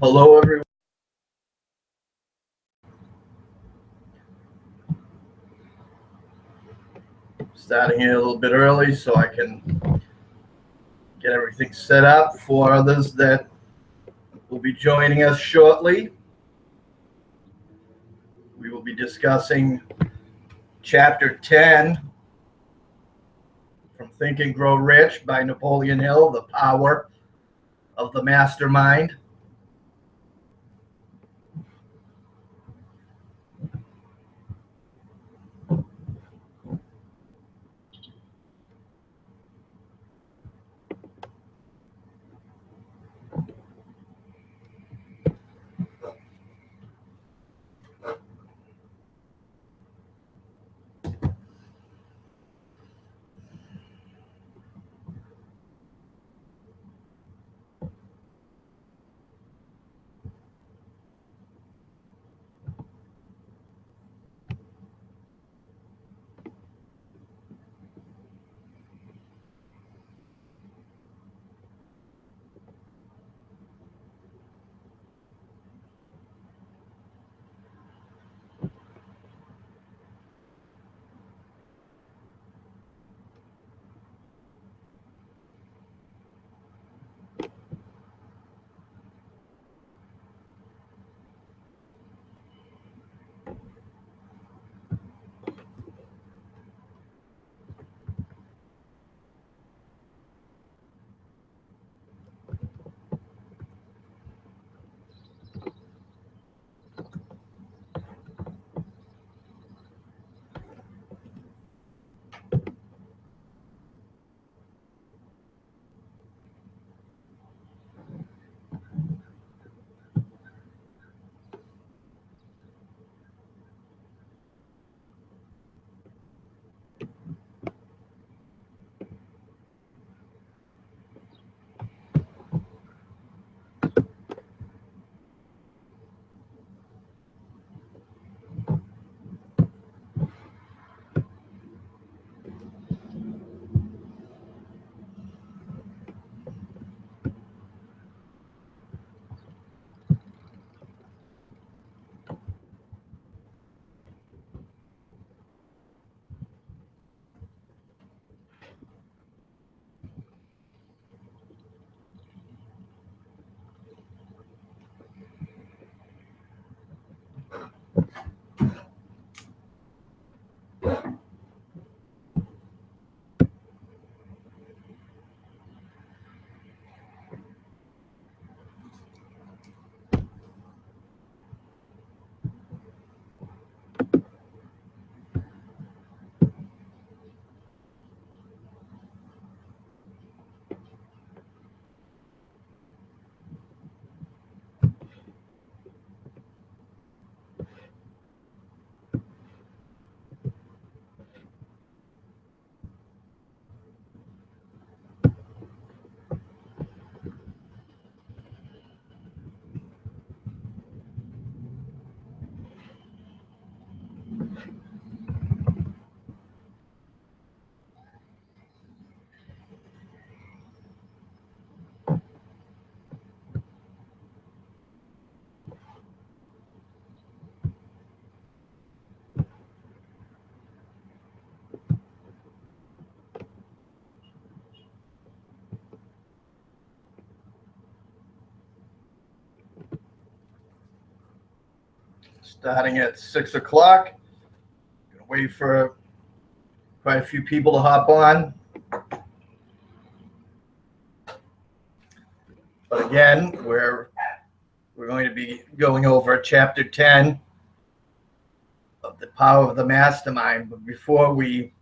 Hello, everyone. Starting here a little bit early so I can get everything set up for others that will be joining us shortly. We will be discussing Chapter 10 from Think and Grow Rich by Napoleon Hill, The Power of the Mastermind. Starting at 6 o'clock. Gonna wait for quite a few people to hop on. But again, we're going to be going over Chapter 10 of The Power of the Mastermind. But before we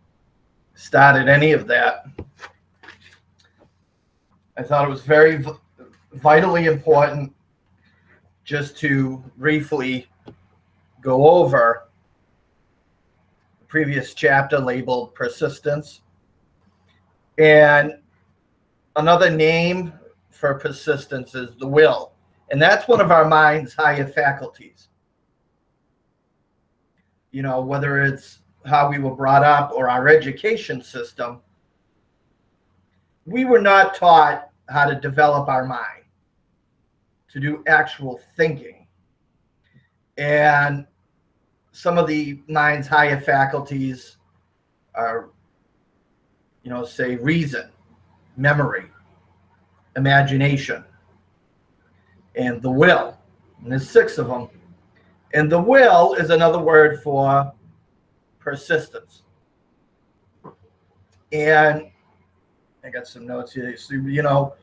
started any of that, I thought it was very vitally important just to briefly go over the previous chapter labeled Persistence. And another name for persistence is the will. And that's one of our mind's higher faculties. You know, whether it's how we were brought up or our education system, we were not taught how to develop our mind to do actual thinking. And some of the mind's higher faculties are, say reason, memory, imagination, and the will. And there's 6 of them. And the will is another word for persistence. And I got some notes here. So,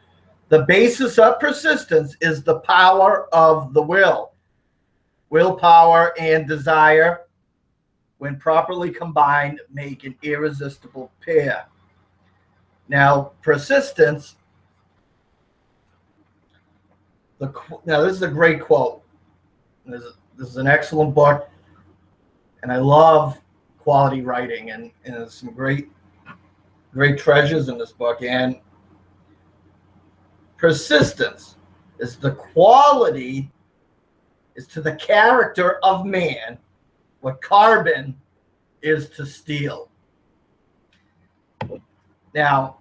the basis of persistence is the power of the will. Willpower and desire, when properly combined, make an irresistible pair. Now, persistence, now this is a great quote. This is an excellent book, and I love quality writing, and there's some great treasures in this book. And persistence is the quality, is to the character of man what carbon is to steel. Now,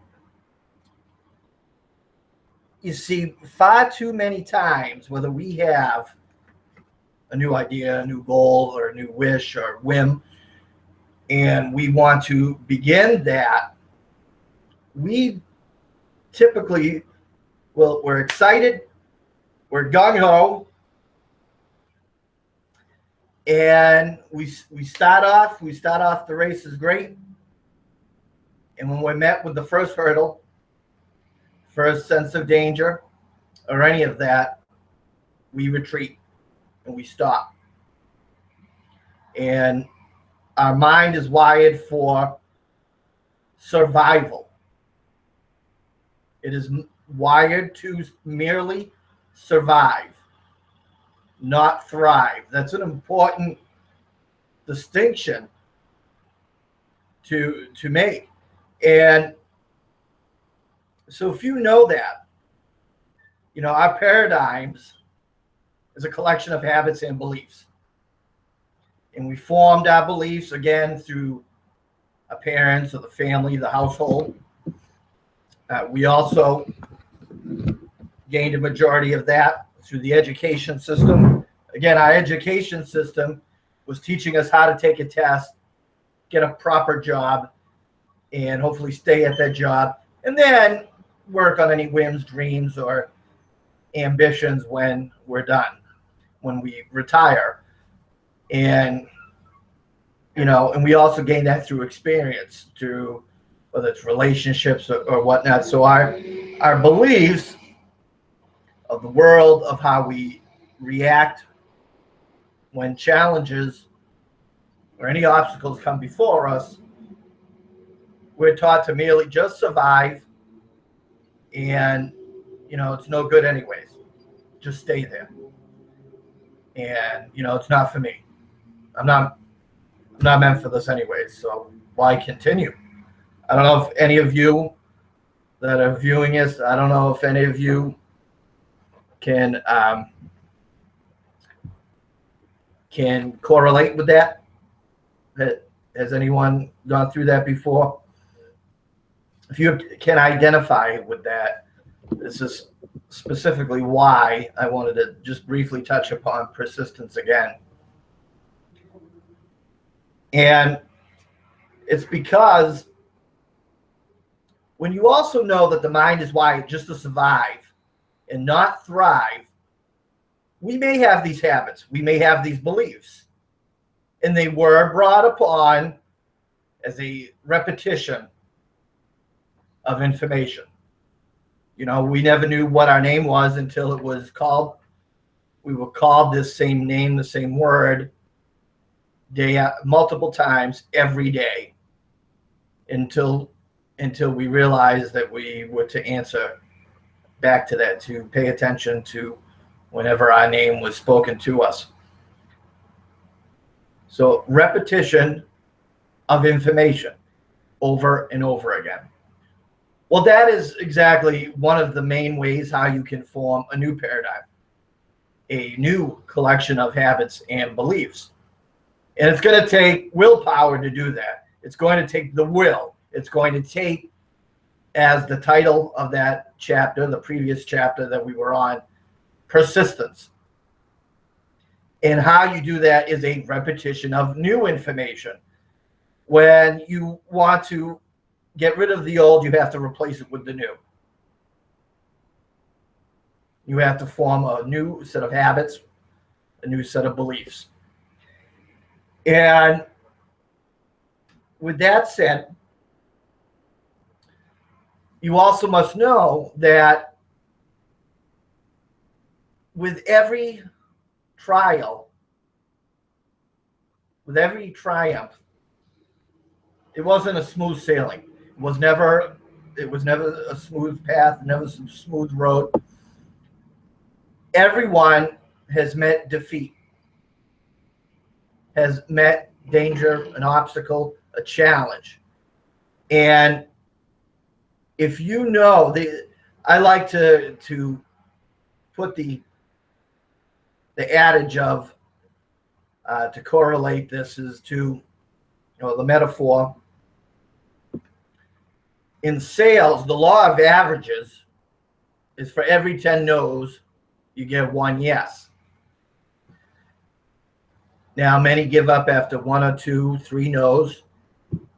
you see, far too many times, whether we have a new idea, a new goal, or a new wish or whim, and we want to begin that, we typically, we're excited, we're gung-ho, and we start off the race is great, and when we're met with the first hurdle, first sense of danger, or any of that, we retreat and we stop. And our mind is wired for survival. It is wired to merely survive, not thrive. That's an important distinction to make. And so if you know that, our paradigms is a collection of habits and beliefs. And we formed our beliefs, again, through our parents or the family, the household. We also gained a majority of that through the education system. Again, our education system was teaching us how to take a test, get a proper job, and hopefully stay at that job, and then work on any whims, dreams, or ambitions when we're done, when we retire. And and we also gain that through experience, through whether it's relationships or whatnot. So our beliefs of the world, of how we react when challenges or any obstacles come before us, we're taught to merely just survive, and it's no good anyways. Just stay there. And it's not for me. I'm not meant for this anyways, so why continue? I don't know if any of you that are viewing this, I don't know if any of you can correlate with that. Has anyone gone through that before? If you can identify with that, this is specifically why I wanted to just briefly touch upon persistence again. And it's because when you also know that the mind is wired just to survive and not thrive, we may have these habits, we may have these beliefs, and they were brought upon as a repetition of information. We never knew what our name was until it was called. We were called this same name, the same word, multiple times every day, until we realized that we were to answer back to that, to pay attention to whenever our name was spoken to us. So repetition of information over and over again. Well, that is exactly one of the main ways how you can form a new paradigm, a new collection of habits and beliefs. And it's going to take willpower to do that. It's going to take the will. It's going to take, as the title of that chapter, the previous chapter that we were on, persistence. And how you do that is a repetition of new information. When you want to get rid of the old, you have to replace it with the new. You have to form a new set of habits, a new set of beliefs. And with that said, you also must know that with every trial, with every triumph, it wasn't a smooth sailing. It was never a smooth path, never a smooth road. Everyone has met defeat, has met danger, an obstacle, a challenge. And if you know, I like to put the adage of, to correlate this is to, the metaphor. In sales, the law of averages is for every 10 no's, you get 1 yes. Now, many give up after 1 or 2, 3 no's,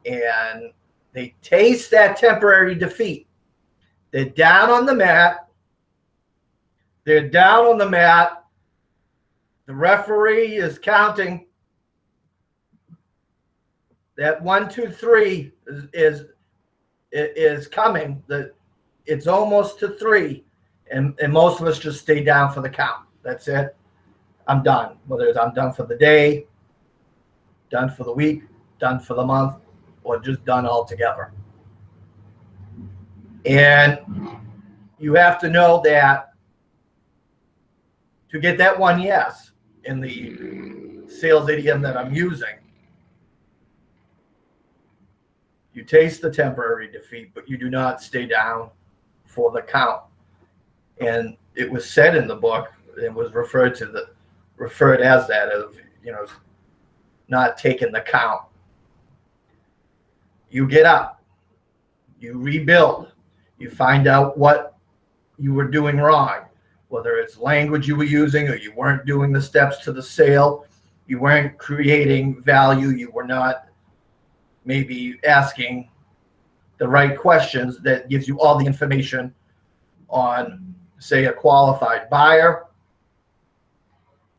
and they taste that temporary defeat. They're down on the mat. They're down on the mat. The referee is counting. That 1, 2, 3 is coming. It's almost to 3, and most of us just stay down for the count. That's it. I'm done. Whether it's I'm done for the day, done for the week, done for the month, or just done altogether. And you have to know that to get that 1 yes in the sales idiom that I'm using, you taste the temporary defeat, but you do not stay down for the count. And it was said in the book, it was referred as that, of not taking the count. You get up, you rebuild, you find out what you were doing wrong, whether it's language you were using, or you weren't doing the steps to the sale, you weren't creating value, you were not maybe asking the right questions that gives you all the information on, say, a qualified buyer,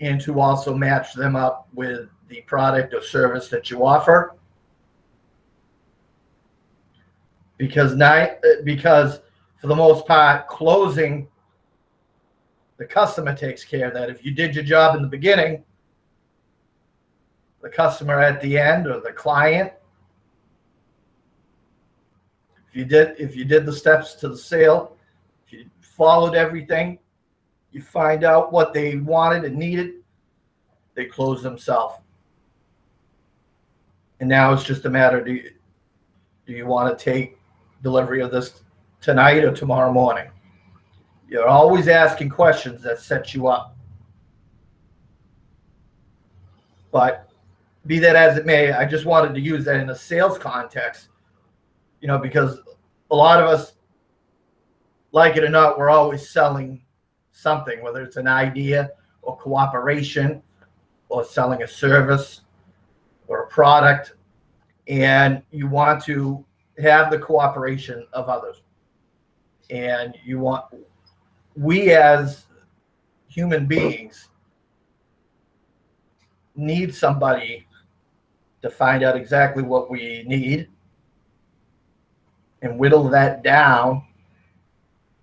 and to also match them up with the product or service that you offer. Because for the most part, closing, the customer takes care of that. If you did your job in the beginning, the customer at the end, or the client, if you did the steps to the sale, if you followed everything, you find out what they wanted and needed, they close themselves. And now it's just a matter, do you want to take delivery of this tonight or tomorrow morning? You're always asking questions that set you up. But be that as it may, I just wanted to use that in a sales context, because a lot of us, like it or not, we're always selling something, whether it's an idea or cooperation or selling a service or a product, and you want to have the cooperation of others. And we as human beings need somebody to find out exactly what we need and whittle that down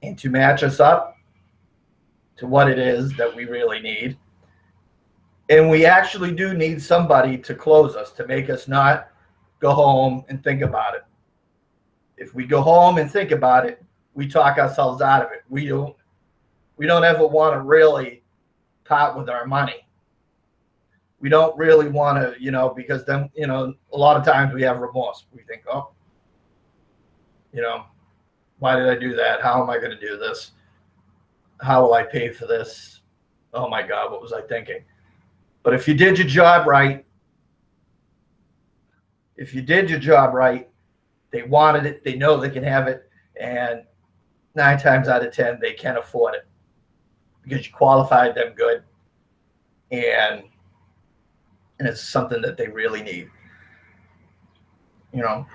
and to match us up to what it is that we really need. And we actually do need somebody to close us, to make us not go home and think about it. If we go home and think about it, we talk ourselves out of it. We don't ever want to really part with our money. We don't really want to, because then, a lot of times we have remorse. We think, oh, why did I do that? How am I going to do this? How will I pay for this? Oh my God, what was I thinking? But if you did your job right, they wanted it, they know they can have it, and 9 times out of 10, they can afford it because you qualified them good, and it's something that they really need, you know.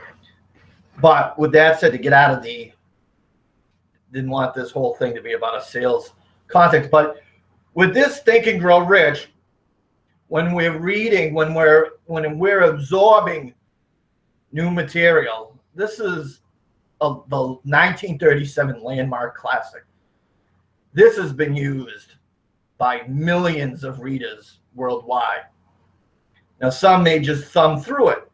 But with that said, to get out of didn't want this whole thing to be about a sales context, but with this Think and Grow Rich, when we're reading, when we're absorbing new material, this is the 1937 landmark classic. This has been used by millions of readers worldwide. Now, some may just thumb through it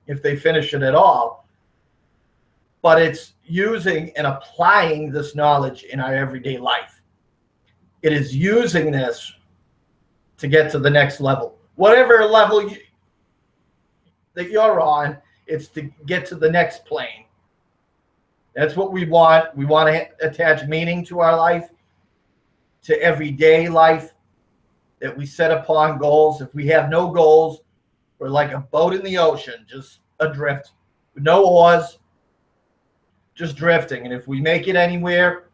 if they finish it at all, but it's using and applying this knowledge in our everyday life. It is using this to get to the next level. Whatever level that you're on, it's to get to the next plane. That's what we want. We want to attach meaning to our life, to everyday life, that we set upon goals. If we have no goals, we're like a boat in the ocean, just adrift, with no oars, just drifting. And if we make it anywhere,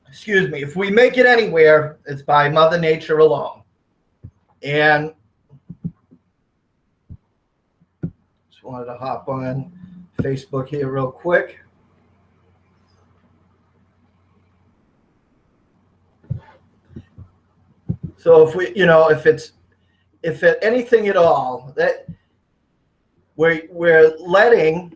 excuse me, if we make it anywhere, it's by Mother Nature alone. And just wanted to hop on Facebook here real quick. So if we, if anything at all, that we're letting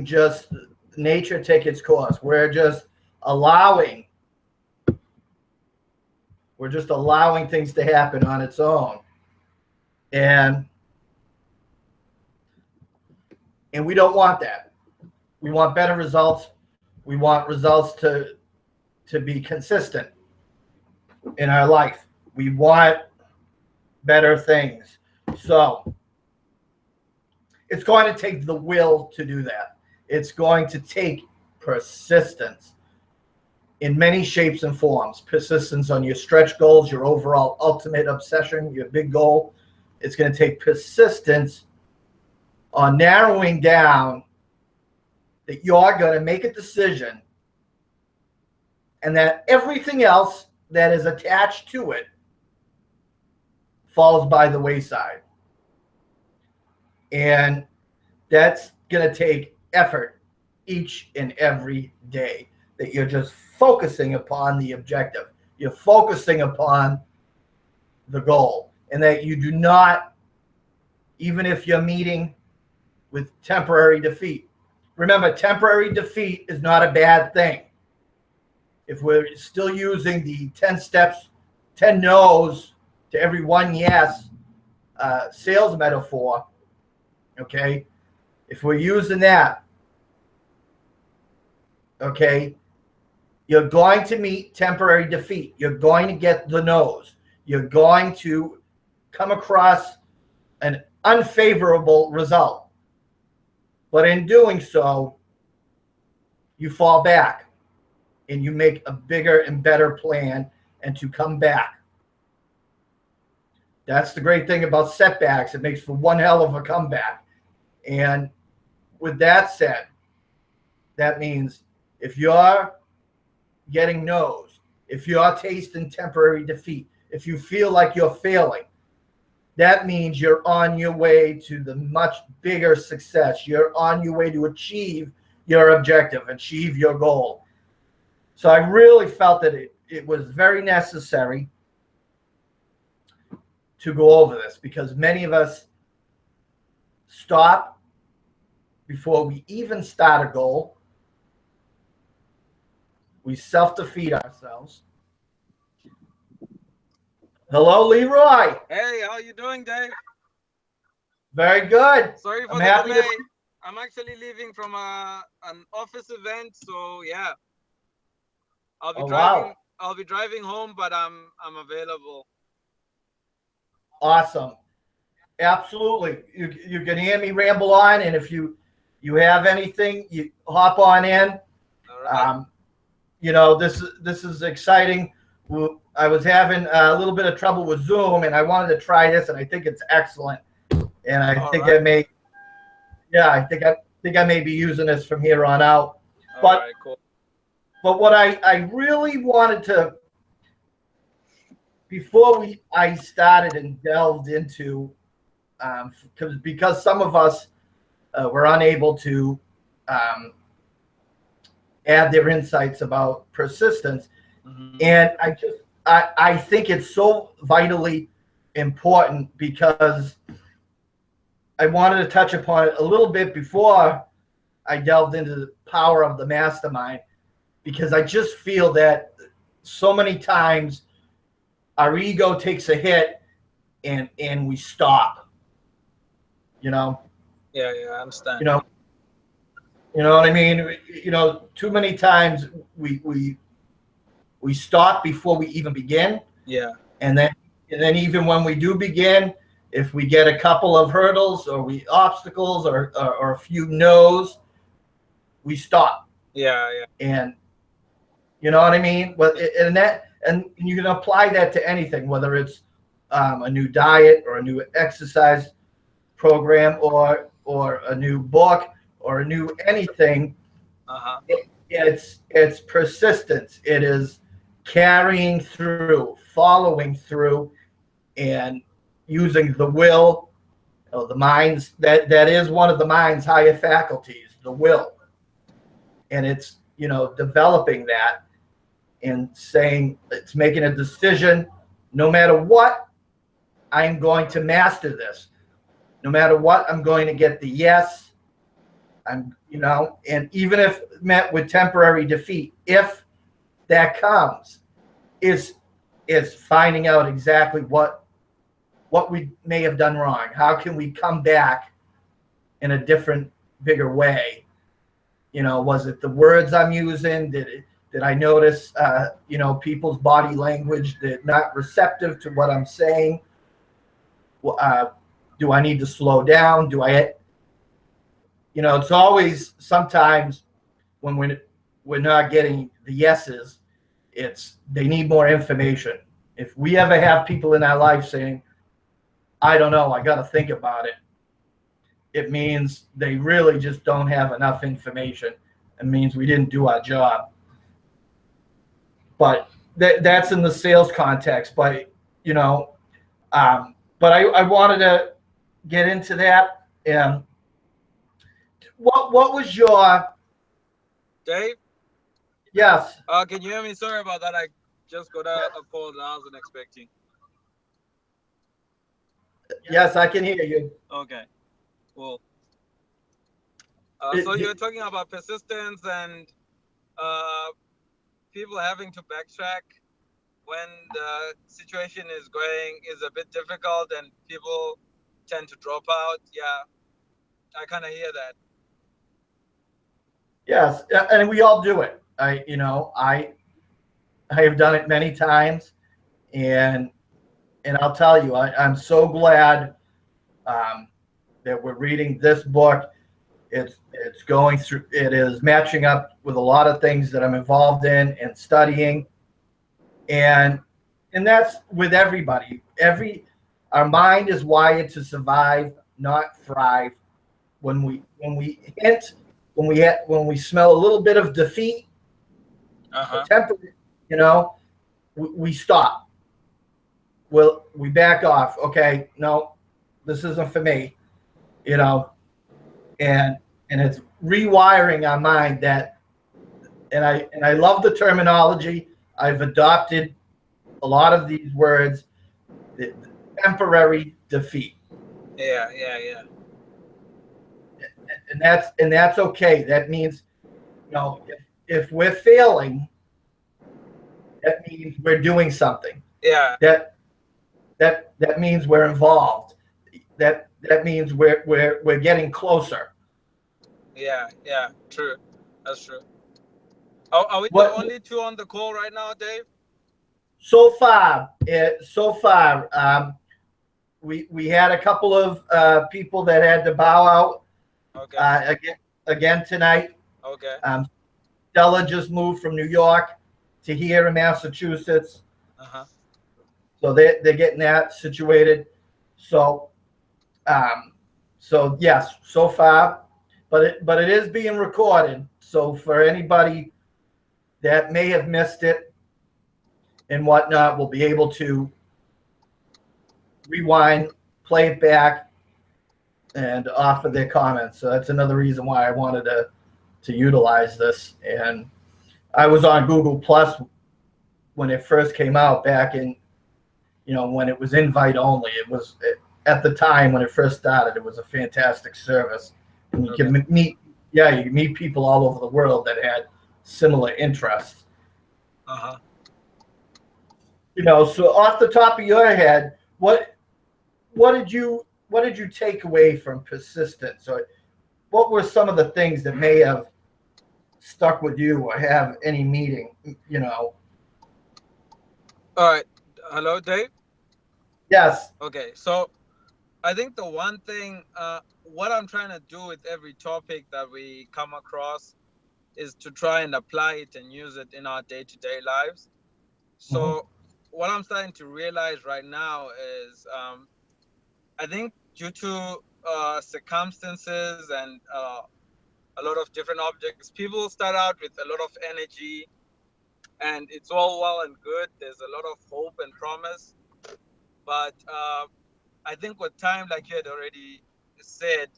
just nature take its course. We're just allowing things to happen on its own. And we don't want that. We want better results. We want results to be consistent in our life. We want better things. So it's going to take the will to do that. It's going to take persistence in many shapes and forms. Persistence on your stretch goals, your overall ultimate obsession, your big goal. It's going to take persistence on narrowing down that you're going to make a decision, and that everything else that is attached to it falls by the wayside. And that's going to take effort each and every day, that you're just focusing upon the objective. You're focusing upon the goal, and that you do not, even if you're meeting with temporary defeat. Remember, temporary defeat is not a bad thing. If we're still using the 10 steps, 10 no's to every one yes sales metaphor, okay? If we're using that, okay, you're going to meet temporary defeat. You're going to get the no's. You're going to come across an unfavorable result. But in doing so, you fall back and you make a bigger and better plan and to come back. That's the great thing about setbacks. It makes for one hell of a comeback. And with that said, that means if you're getting no's, if you're tasting temporary defeat, if you feel like you're failing, that means you're on your way to the much bigger success. You're on your way to achieve your objective, achieve your goal. So I really felt that it was very necessary to go over this, because many of us stop before we even start a goal. We self-defeat ourselves. Hello, Leroy. Hey, how you doing, Dave? Very good. Sorry for I'm the happy delay. to... I'm actually leaving from an office event, so yeah. I'll be driving. Wow. I'll be driving home, but I'm available. Awesome. Absolutely. You can hear me ramble on, and if you have anything, you hop on in. All right. This is exciting. I was having a little bit of trouble with Zoom, and I wanted to try this, and I think it's excellent. and I All think right. I may be using this from here on out. All But right, cool. but what I really wanted to, before I started and delved into, because some of us were unable to um, add their insights about persistence. Mm-hmm. And I think it's so vitally important because I wanted to touch upon it a little bit before I delved into the power of the mastermind, because I just feel that so many times our ego takes a hit and we stop, you know, Yeah, I understand. you know, you know what I mean? Too many times we stop before we even begin. Yeah. And then even when we do begin, if we get a couple of hurdles or obstacles or a few no's, we stop. Yeah. And you know what I mean? And you can apply that to anything, whether it's a new diet or a new exercise program or a new book or a new anything. Uh-huh. It's persistence. It is carrying through, following through, and using the will, the mind's that is one of the mind's higher faculties, the will. And it's developing that and saying, it's making a decision, no matter what, I'm going to master this. No matter what, I'm going to get the yes. And even if met with temporary defeat, if that comes, is finding out exactly what we may have done wrong. How can we come back in a different, bigger way? Was it the words I'm using? Did I notice people's body language that not receptive to what I'm saying? Do I need to slow down? It's always sometimes when we're not getting the yeses, it's they need more information. If we ever have people in our life saying, I don't know, I got to think about it, it means they really just don't have enough information. It means we didn't do our job. But that's in the sales context. But but I wanted to get into that. And what was your Dave? yes? Can you hear me? Sorry about that. I just got a call that I wasn't expecting. Yes, I can hear you. Okay, cool. So you're talking about persistence and people having to backtrack when the situation is a bit difficult and people tend to drop out. Yeah, I kind of hear that. Yes, and we all do it. I have done it many times, and I'll tell you, I'm so glad that we're reading this book. It's going through. It is matching up with a lot of things that I'm involved in and studying, and that's with everybody. Our mind is wired to survive, not thrive. When we hint, when we smell a little bit of defeat, temporary, we stop. We back off. Okay, no, this isn't for me. And it's rewiring our mind and I love the terminology. I've adopted a lot of these words. The temporary defeat. Yeah. And that's okay. That means, if we're failing, that means we're doing something. Yeah. That means we're involved. That means we're getting closer. Yeah. True. That's true. Are we the only two on the call right now, Dave? So far, we had a couple of people that had to bow out. Okay. Again tonight. Okay. Stella just moved from New York to here in Massachusetts. So they're getting that situated. So So yes, so far, but it is being recorded. So for anybody that may have missed it and whatnot, will be able to rewind, play it back, and offer their comments. So that's another reason why I wanted to utilize this. And I was on Google Plus when it first came out back in, when it was invite only. It was at the time when it first started. It was a fantastic service, and you Okay. can meet, yeah, you can meet people all over the world that had similar interests. Uh-huh. So off the top of your head, what did you take away from persistence, or what were some of the things that may have stuck with you or have any meaning? All right. Hello, Dave. Yes. Okay. So I think the one thing, what I'm trying to do with every topic that we come across is to try and apply it and use it in our day-to-day lives. Mhm. So what I'm starting to realize right now is, I think due to circumstances and a lot of different objects, people start out with a lot of energy, and it's all well and good. There's a lot of hope and promise, but I think with time, like you had already said,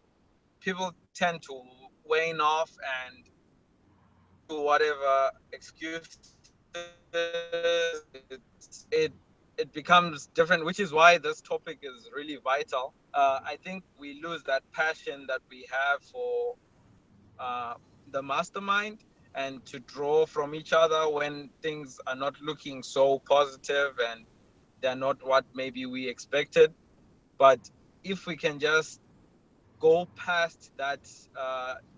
people tend to wane off and do whatever excuses. It becomes different, which is why this topic is really vital. I think we lose that passion that we have for uh, the mastermind, and to draw from each other when things are not looking so positive and they're not what maybe we expected. But if we can just go past that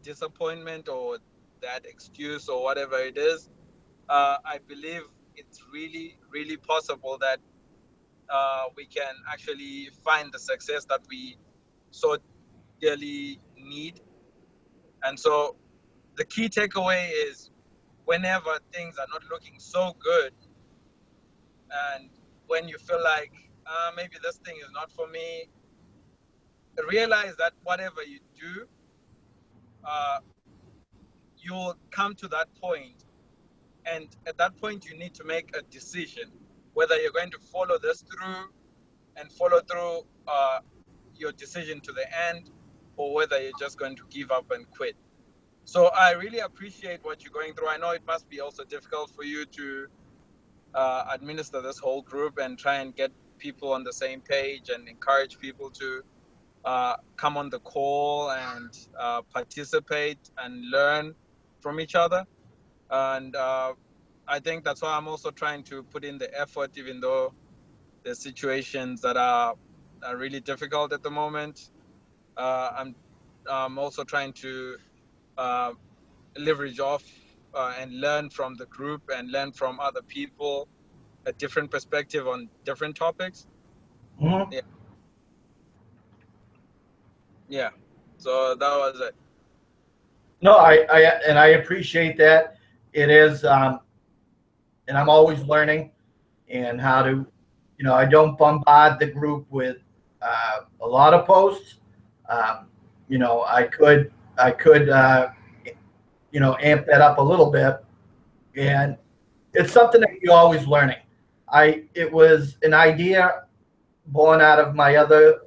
disappointment or that excuse or whatever it is, I believe it's really, really possible that we can actually find the success that we so dearly need. And so the key takeaway is, whenever things are not looking so good, and when you feel like maybe this thing is not for me, realize that whatever you do, uh, you'll come to that point, and at that point you need to make a decision whether you're going to follow this through and follow through your decision to the end, or whether you're just going to give up and quit. So I really appreciate what you're going through. I know it must be also difficult for you to administer this whole group and try and get people on the same page and encourage people to come on the call and participate and learn from each other. And I think that's why I'm also trying to put in the effort, even though there's situations that are really difficult at the moment. I'm also trying to uh, leverage off and learn from the group and learn from other people a different perspective on different topics. Mhm. Yeah, yeah. So that was it. No, I appreciate that. It is, and I'm always learning and how to, I don't bombard the group with a lot of posts. Um, I could amp that up a little bit, and it's something that you're always learning. It was an idea born out of my other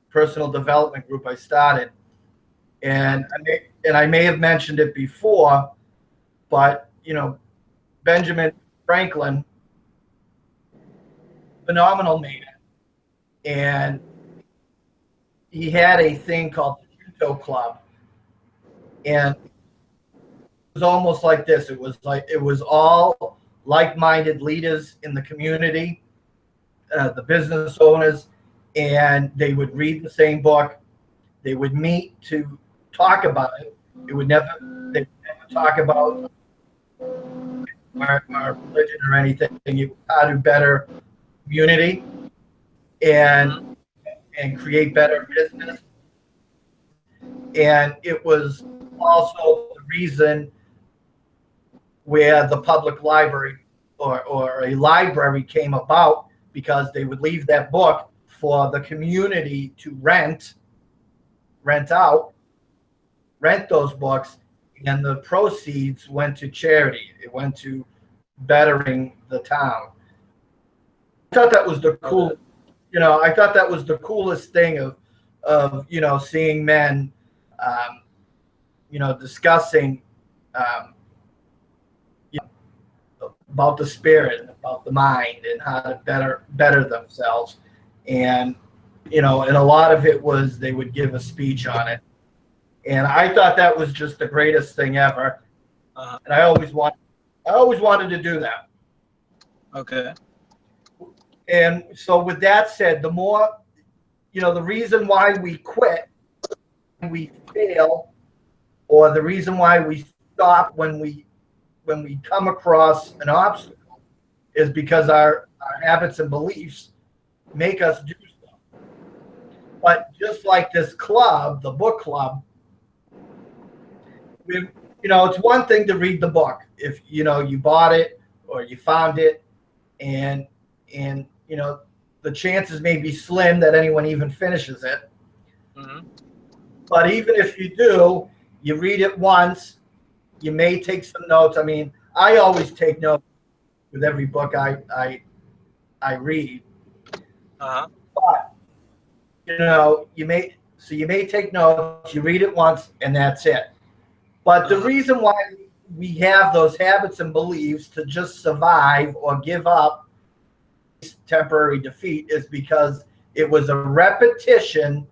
personal development group I started, and I may have mentioned it before, but Benjamin Franklin, phenomenal man, and he had a thing called the Junto Club, and it was almost like this. It was all like-minded leaders in the community, the business owners, and they would read the same book. They would meet to talk about it. They would never talk about our religion or anything. It was how to better community and Mm-hmm. and create better business. And it was also the reason where the public library or a library came about, because they would leave that book for the community to rent rent those books, and the proceeds went to charity. It went to bettering the town. I thought that was the cool, I thought that was the coolest thing of seeing men, discussing, about the spirit, about the mind, and how to better themselves. And and a lot of it was they would give a speech on it. And I thought that was just the greatest thing ever. And I always wanted to do that. Okay. And so with that said, the more, the reason why we quit, we fail, or the reason why we stop when we come across an obstacle is because our habits and beliefs make us do stuff. But just like this club, the book club, it's one thing to read the book if you bought it or you found it, and the chances may be slim that anyone even finishes it. Mm-hmm. But even if you do, you read it once, you may take some notes. I mean, I always take notes with every book I read. Uh-huh. But you may take notes, you read it once, and that's it. But the reason why we have those habits and beliefs to just survive or give up temporary defeat is because it was a repetition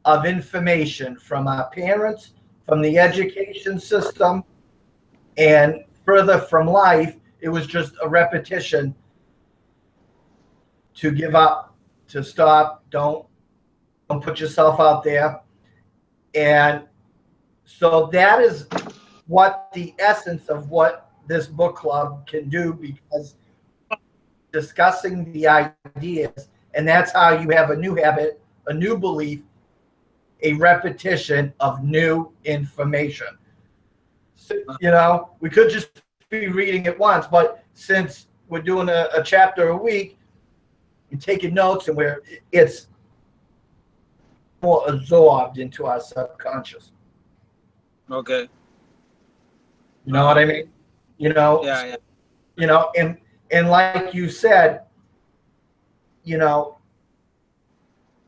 of information from our parents, from the education system, and further from life. It was just a repetition to give up, to stop, don't put yourself out there. And so that is what the essence of what this book club can do, because discussing the ideas, and that's how you have a new habit, a new belief, a repetition of new information. So, we could just be reading it once, but since we're doing a chapter a week, you're taking notes, and it's more absorbed into our subconscious. Okay. You know what I mean? Yeah. And like you said,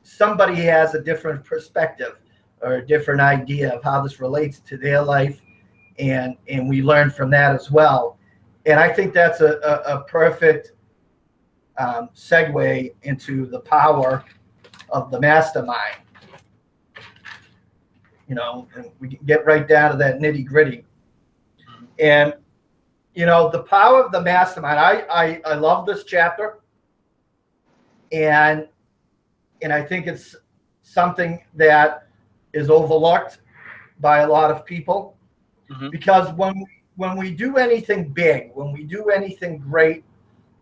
somebody has a different perspective or a different idea of how this relates to their life, and we learn from that as well. And I think that's a perfect segue into the power of the mastermind. And we can get right down to that nitty gritty. And the power of the mastermind. I love this chapter, and I think it's something that is overlooked by a lot of people, because when we do anything big, when we do anything great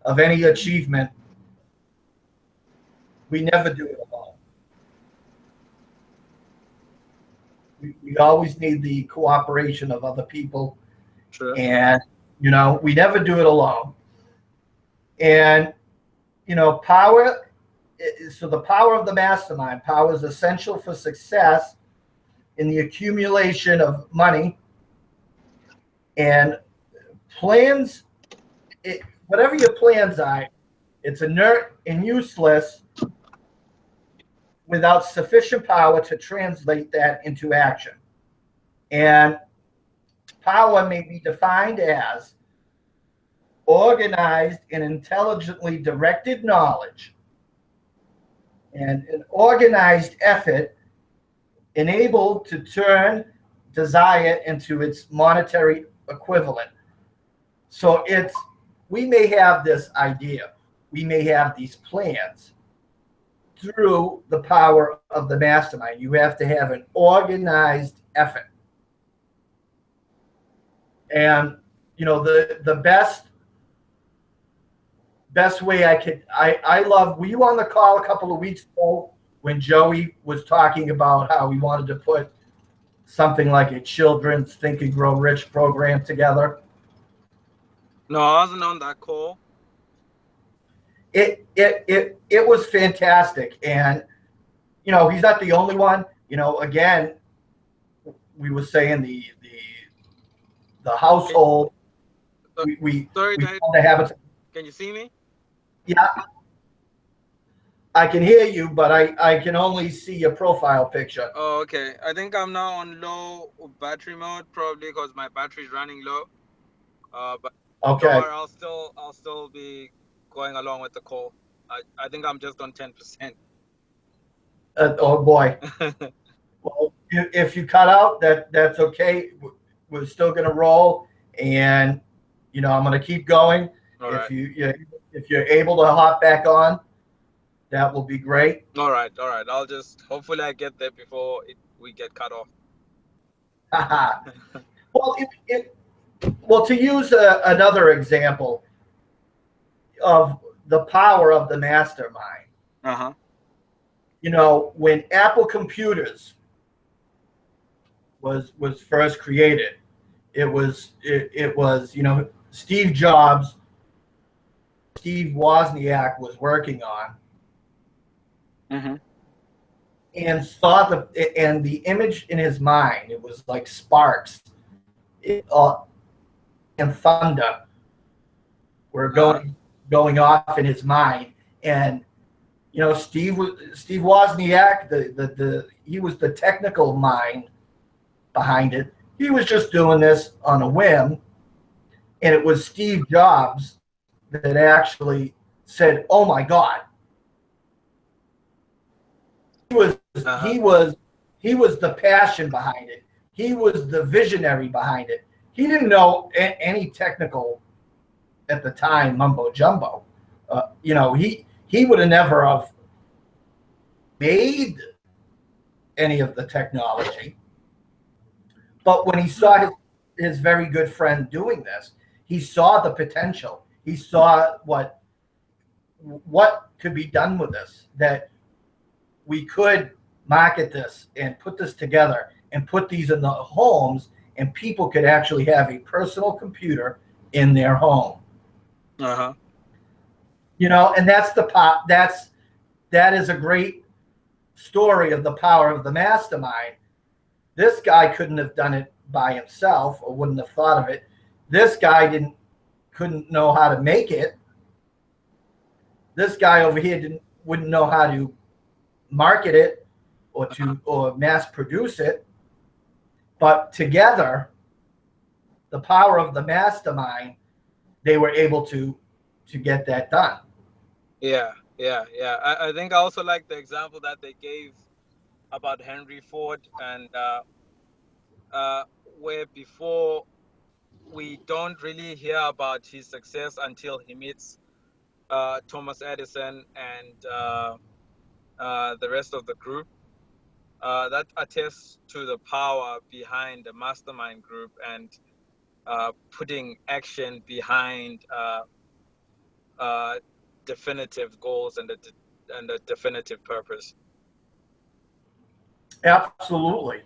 of any achievement, we never do it alone. We always need the cooperation of other people. True. And we never do it alone. And power. So the power of the mastermind. Power is essential for success in the accumulation of money and plans. Whatever your plans are, it's inert and useless without sufficient power to translate that into action. And power may be defined as organized and intelligently directed knowledge and an organized effort enabled to turn desire into its monetary equivalent. So we may have this idea, we may have these plans through the power of the mastermind. You have to have an organized effort. And the best way I love, were you on the call a couple of weeks ago when Joey was talking about how we wanted to put something like a children's Think and Grow Rich program together? No, I wasn't on that call. It was fantastic. And he's not the only one, again, we were saying the household. We Sorry, we guys. found the habits. Can you see me? Yeah, I can hear you, but I can only see your profile picture. Oh, okay. I think I'm now on low battery mode, probably because my battery is running low. But Okay. sure, I'll still be going along with the call. I think I'm just on 10%. Oh boy. Well, if you cut out, that's okay. We're still gonna roll, and I'm gonna keep going. All If right. if you're able to hop back on, that will be great. All right. All right. I'll just hopefully I get there before we get cut off. Well, well, to use another example of the power of the mastermind, Uh-huh. when Apple Computers was first created, it was Steve Jobs, Steve Wozniak was working on, Mm-hmm. and saw the image in his mind. It was like sparks, and thunder were going off in his mind. And Steve Wozniak, he was the technical mind behind it. He was just doing this on a whim, and it was Steve Jobs that actually said, "Oh my God." He was Uh-huh. he was he was the passion behind it. He was the visionary behind it. He didn't know any technical at the time mumbo jumbo. He would have never have made any of the technology. But when he saw his very good friend doing this, he saw the potential. He saw what could be done with this, that we could market this and put this together and put these in the homes, and people could actually have a personal computer in their home. Uh-huh. And that is a great story of the power of the mastermind. This guy couldn't have done it by himself, or wouldn't have thought of it. This guy couldn't know how to make it. This guy over here wouldn't know how to market it or mass produce it. But together, the power of the mastermind, they were able to get that done. Yeah. Yeah. Yeah. I think I also like the example that they gave about Henry Ford and where before we don't really hear about his success until he meets Thomas Edison and the rest of the group. That attests to the power behind the mastermind group and putting action behind definitive goals and the definitive purpose. Absolutely.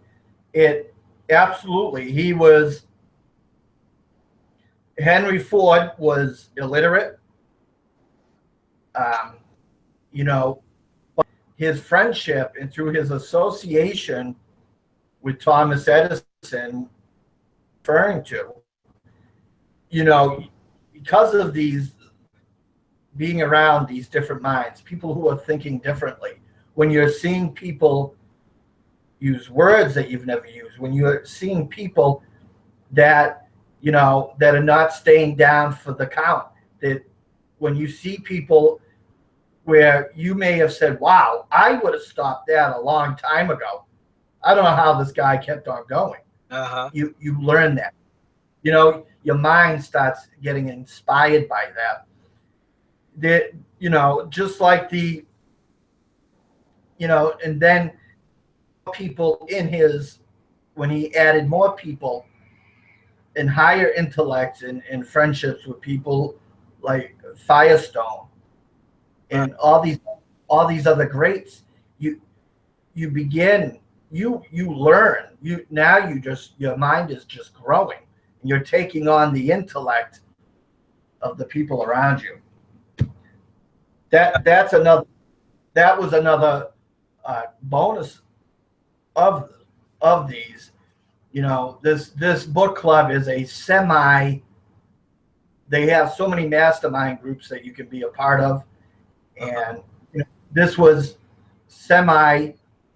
Henry Ford was illiterate. Um, but his friendship and through his association with Thomas Edison, referring to, because of these being around these different minds, people who are thinking differently, when you're seeing people use words that you've never used, when you're seeing people that that are not staying down for the count, that when you see people where you may have said, wow, I would have stopped that a long time ago. I don't know how this guy kept on going. Uh-huh. You learn that. Your mind starts getting inspired by that. That, just like and then people when he added more people and higher intellects and friendships with people like Firestone and all these other greats, you begin, you learn, your mind is just growing, and you're taking on the intellect of the people around you. That was another bonus of these, you know, this book club is a semi. They have so many mastermind groups that you can be a part of, and you know, this was semi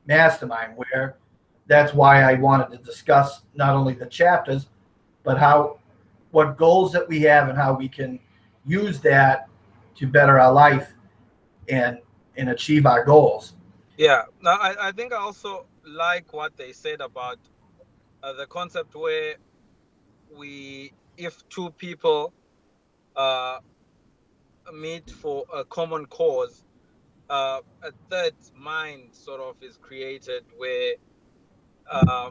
mastermind, where that's why I wanted to discuss not only the chapters, but what goals that we have and how we can use that to better our life and achieve our goals. Yeah. Now, I think I also like what they said about the concept where if two people uh, meet for a common cause, a third mind sort of is created where uh,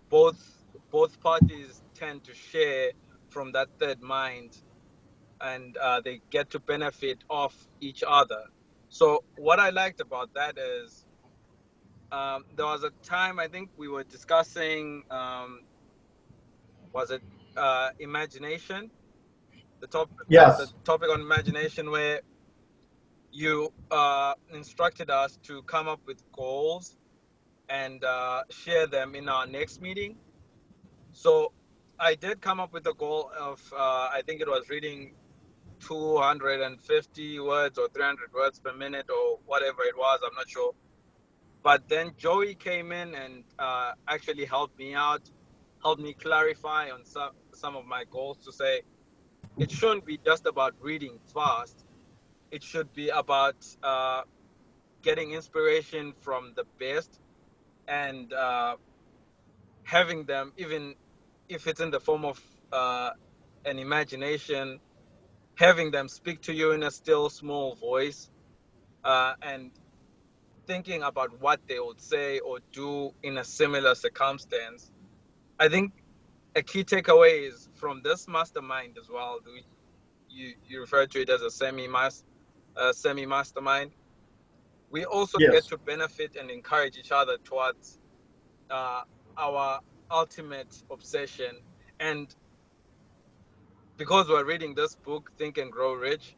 both parties tend to share from that third mind, and they get to benefit off each other. So what I liked about that is there was a time I think we were discussing was it imagination, the Yes, topic on imagination, where you instructed us to come up with goals and share them in our next meeting. So I did come up with a goal of I think it was reading 250 words or 300 words per minute or whatever it was. I'm not sure. But then Joey came in and actually helped me out, helped me clarify on some of my goals, to say it shouldn't be just about reading fast. It should be about getting inspiration from the best, and having them, even if it's in the form of an imagination, having them speak to you in a still small voice, and thinking about what they would say or do in a similar circumstance. I think a key takeaway is from this mastermind as well. You refer to it as a semi mastermind. We also get yes, to benefit and encourage each other towards uh, our ultimate obsession. And because we're reading this book, Think and Grow Rich,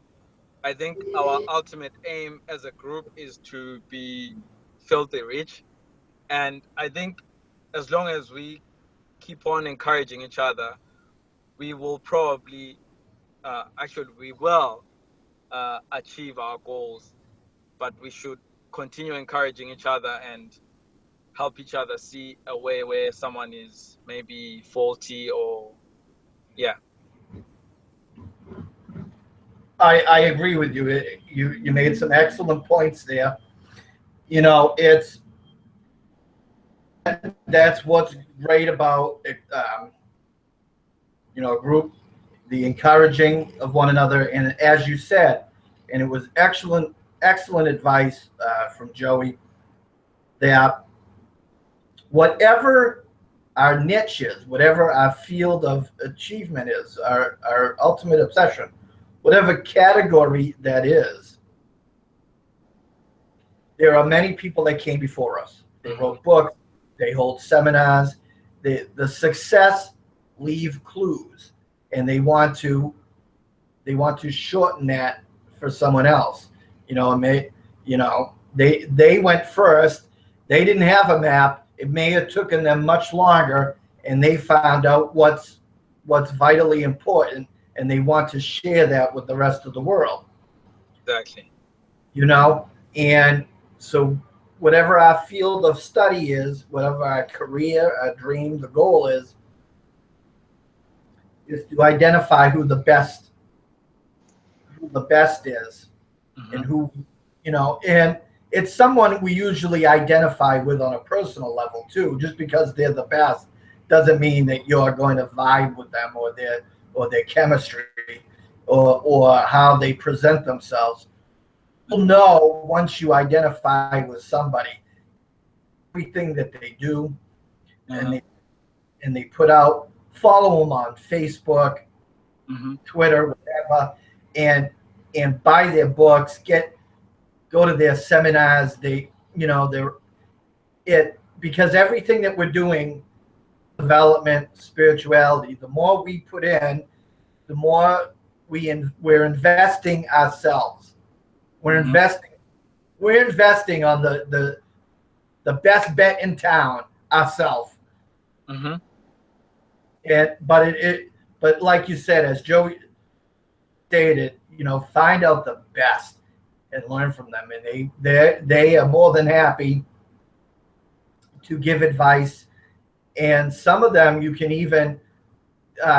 I think our ultimate aim as a group is to be filthy rich. And I think as long as we keep on encouraging each other, we will probably, actually, we will achieve our goals. But we should continue encouraging each other and help each other see a way where someone is maybe faulty, or yeah. I agree with you. You made some excellent points there. You know, that's what's great about you know, a group, the encouraging of one another, and as you said, and it was excellent advice from Joey, that whatever our niche is, whatever our field of achievement is, our ultimate obsession, whatever category that is, there are many people that came before us. They wrote books, they hold seminars, the success leave clues, and they want to shorten that for someone else. You know, they went first. They didn't have a map. It may have taken them much longer, and they found out what's vitally important, and they want to share that with the rest of the world. Exactly. You know, and so whatever our field of study is, whatever our career, our dream, the goal is to identify who the best is, and who, you know, and it's someone we usually identify with on a personal level too. Just because they're the best doesn't mean that you're going to vibe with them, or their chemistry, or how they present themselves. You'll know once you identify with somebody everything that they do, and they put out. Follow them on Facebook, Twitter, whatever, and buy their books. Go to their seminars. Because everything that we're doing, development, spirituality, the more we put in, the more we're investing ourselves. We're investing on the best bet in town ourselves. Mm-hmm. But like you said, as Joe stated, find out the best and learn from them, and they are more than happy to give advice. And some of them you can even.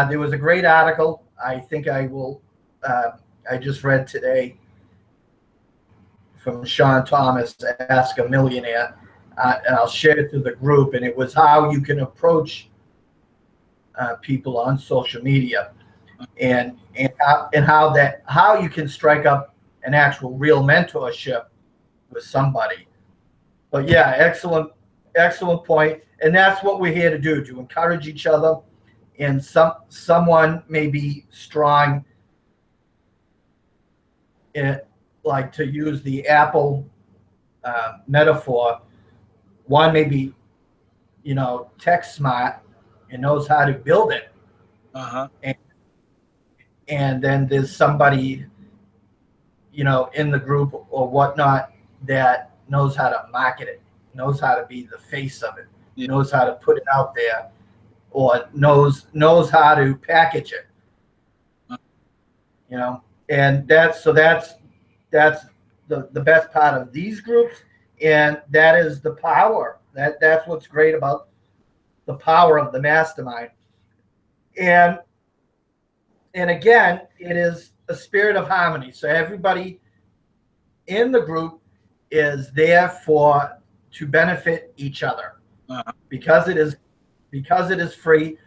There was a great article. I think I will. I just read today from Sean Thomas, Ask a Millionaire, and I'll share it to the group. And it was how you can approach people on social media, and how you can strike up an actual real mentorship with somebody. But yeah, excellent point. And that's what we're here to do, to encourage each other. And someone may be strong in, like, to use the Apple metaphor. One may be, tech smart and knows how to build it. Uh-huh. And then there's somebody, in the group or whatnot that knows how to market it, knows how to be the face of it, Yeah. knows how to put it out there, or knows how to package it. And that's the best part of these groups, and that is the power. That's what's great about the power of the mastermind. And again, it is a spirit of harmony. So everybody in the group is there to benefit each other. Uh-huh. Because it is free.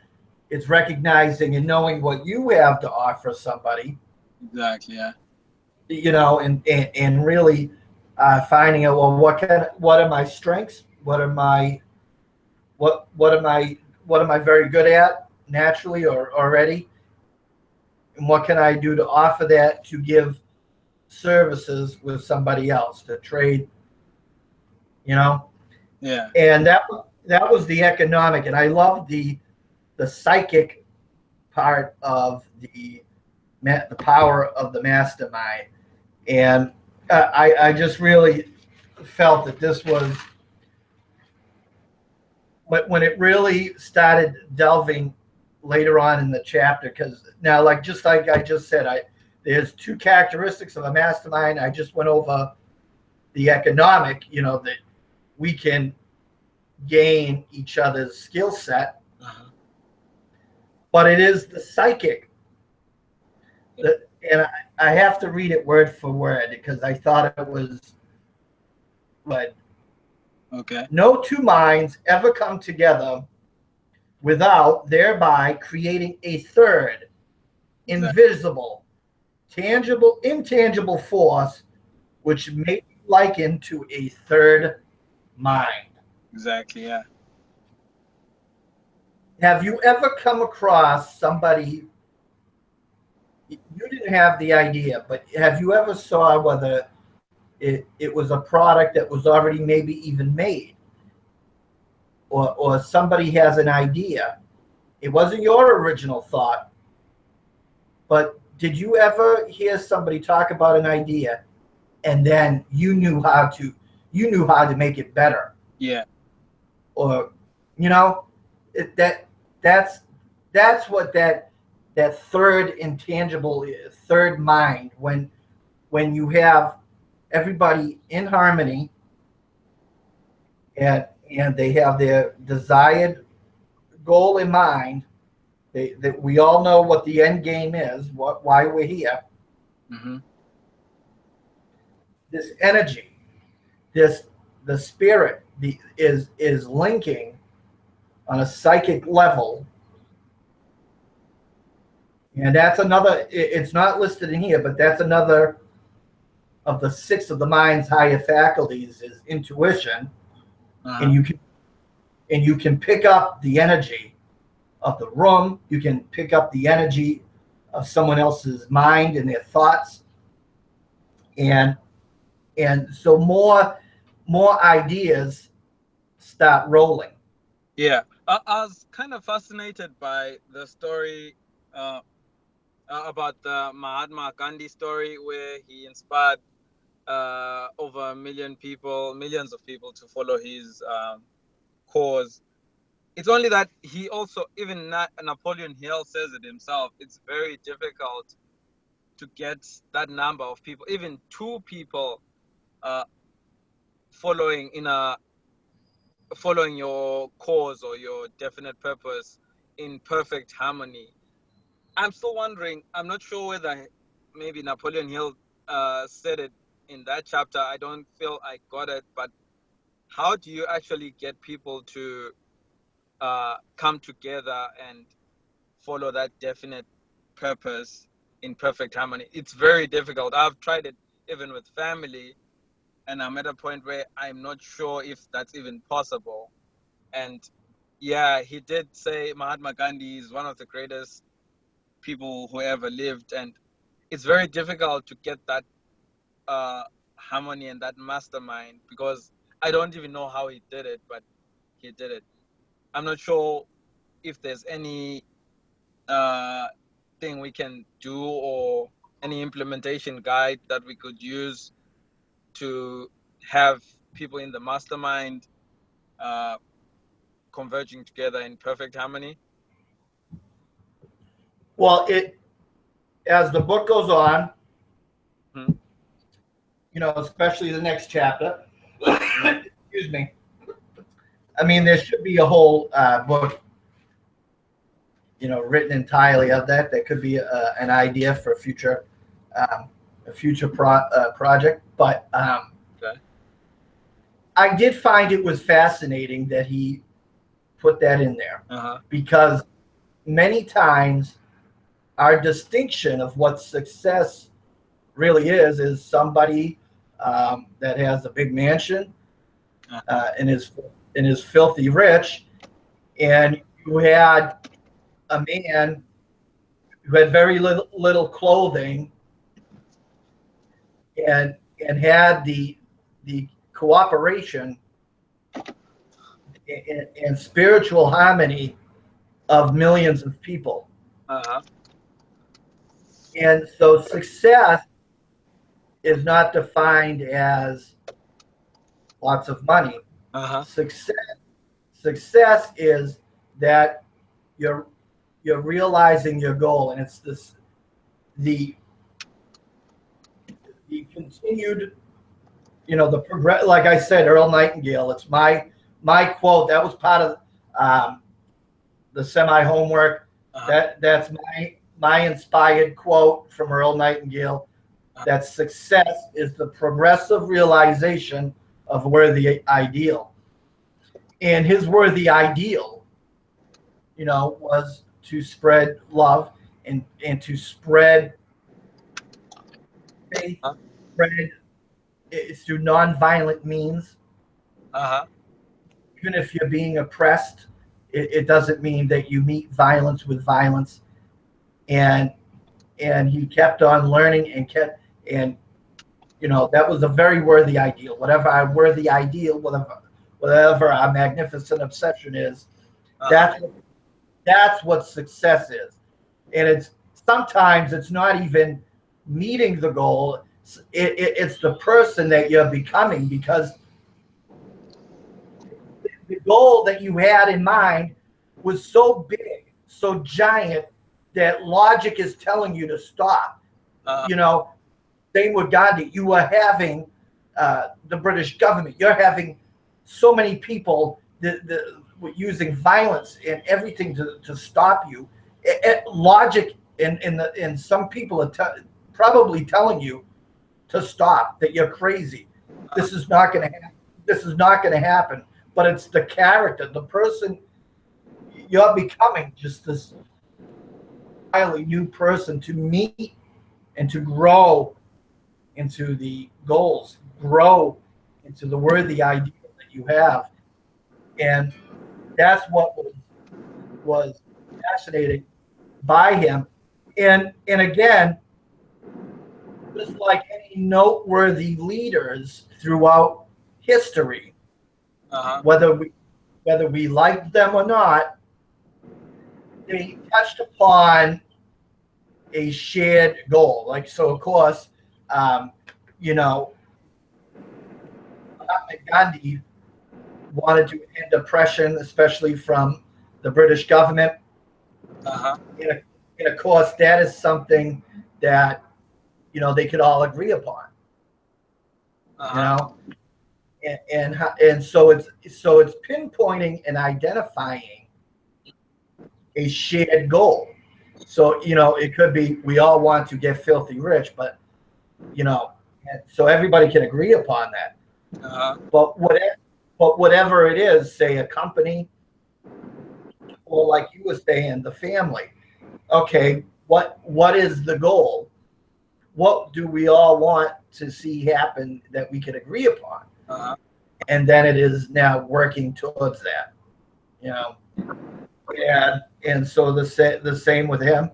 It's recognizing and knowing what you have to offer somebody. Exactly. Yeah. And really finding out, well, what are my strengths? What am I very good at naturally or already? And what can I do to offer that, to give services with somebody else, to trade, Yeah. And that was the economic, and I love the psychic part of the power of the mastermind. And I just really felt that this was, when it really started delving later on in the chapter, because now, like I just said, there's two characteristics of a mastermind. I just went over the economic, that we can gain each other's skill set. Uh-huh. But it is the psychic. And I have to read it word for word because I thought it was, but Okay. no two minds ever come together without thereby creating a third, invisible, intangible force, which may be likened to a third mind. Exactly. Yeah. Have you ever come across somebody? You didn't have the idea, but have you ever saw whether it was a product that was already maybe even made, or somebody has an idea? It wasn't your original thought, but did you ever hear somebody talk about an idea, and then you knew how to make it better? Yeah. Or that's what that third intangible, third mind, when you have everybody in harmony, and they have their desired goal in mind. That we all know what the end game is, why we're here. Mm-hmm. This energy, the spirit, is linking on a psychic level. And that's another, it's not listed in here, but that's another of the 6 of the mind's higher faculties, is intuition. Uh-huh. And you can pick up the energy of the room. You can pick up the energy of someone else's mind and their thoughts. And so more ideas start rolling. Yeah. I was kind of fascinated by the story about the Mahatma Gandhi story, where he inspired over a million people, millions of people to follow his cause. It's only that he also, even Napoleon Hill says it himself, it's very difficult to get that number of people, even two people uh, following following your cause or your definite purpose in perfect harmony. I'm still wondering, I'm not sure whether maybe Napoleon Hill said it in that chapter. I don't feel I got it, but how do you actually get people to come together and follow that definite purpose in perfect harmony? It's very difficult. I've tried it even with family, and I'm at a point where I'm not sure if that's even possible. And yeah, he did say Mahatma Gandhi is one of the greatest people who ever lived, and it's very difficult to get that harmony and that mastermind, because I don't even know how he did it, but he did it. I'm not sure if there's any thing we can do or any implementation guide that we could use to have people in the mastermind converging together in perfect harmony. Well, as the book goes on, especially the next chapter, excuse me. I mean, there should be a whole book, written entirely of that. That could be an idea for a future project. But Okay. I did find it was fascinating that he put that in there, because many times our distinction of what success really is somebody that has a big mansion and is filthy rich, and you had a man who had very little clothing and had the cooperation and spiritual harmony of millions of people. And so success is not defined as lots of money. Success is that you're realizing your goal, and it's the continued, like I said, Earl Nightingale. It's my quote. That was part of the semi homework. That's my inspired quote from Earl Nightingale. That success is the progressive realization of worthy ideal. And his worthy ideal, was to spread love and to spread faith, spread through nonviolent means. Even if you're being oppressed, it doesn't mean that you meet violence with violence. And he kept on learning and that was a very worthy ideal. Whatever our worthy ideal, whatever our magnificent obsession is, that's what success is. And sometimes it's not even meeting the goal. It's the person that you're becoming, because the goal that you had in mind was so big, so giant, that logic is telling you to stop. Same with Gandhi. You are having the British government. You're having so many people using violence and everything to stop you. Logic and some people are probably telling you to stop, that you're crazy. This is not going to happen. This is not going to happen. But it's the character, the person you're becoming, just this entirely new person to meet and to grow into the goals, grow into the worthy ideal that you have. And that's what was fascinating by him. And again, just like any noteworthy leaders throughout history, whether we liked them or not, they touched upon a shared goal. Like, so of course, Gandhi wanted to end oppression, especially from the British government. Uh-huh. And of course, that is something that they could all agree upon. Uh-huh. And so it's pinpointing and identifying a shared goal. So it could be we all want to get filthy rich, but so everybody can agree upon that. Uh-huh. But whatever it is, say a company, or like you were saying, the family. Okay, what is the goal? What do we all want to see happen that we can agree upon? Uh-huh. And then it is now working towards that. And so the same with him.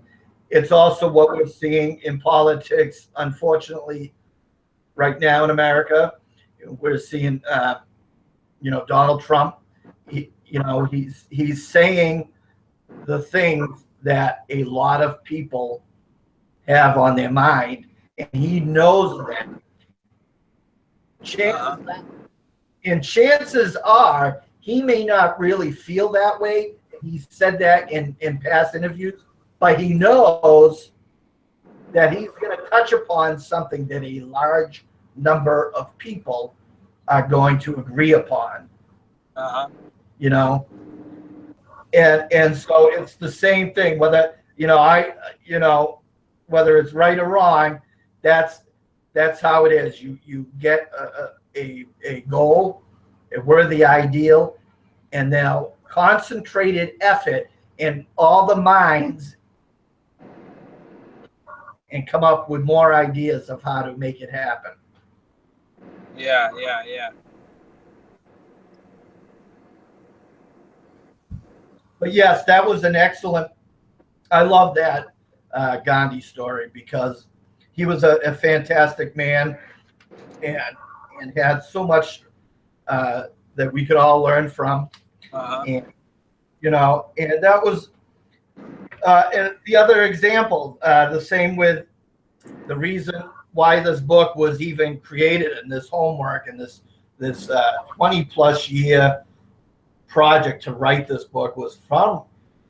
It's also what we're seeing in politics, unfortunately, right now in America. We're seeing, Donald Trump. He's saying the things that a lot of people have on their mind, and he knows that. Uh-huh. Chances are he may not really feel that way. He said that in past interviews, but he knows that he's going to touch upon something that a large number of people are going to agree upon. Uh-huh. And so it's the same thing. Whether whether it's right or wrong, that's how it is. You get a goal, a worthy ideal, and now concentrated effort in all the minds, and come up with more ideas of how to make it happen. Yeah. But yes, that was an excellent. I love that Gandhi story, because he was a fantastic man, and had so much that we could all learn from. Uh-huh. And and that was and the other example. The same with the reason why this book was even created, and this homework, and this 20+ year project to write this book was from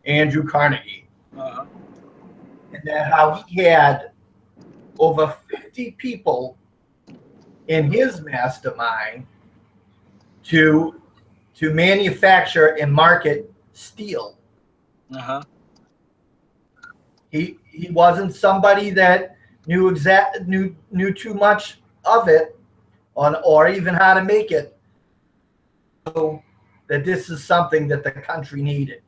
Andrew Carnegie. Uh-huh. And that how he had over 50 people in his mastermind to manufacture and market steel. Uh-huh. He wasn't somebody that knew too much of it or even how to make it. So that this is something that the country needed.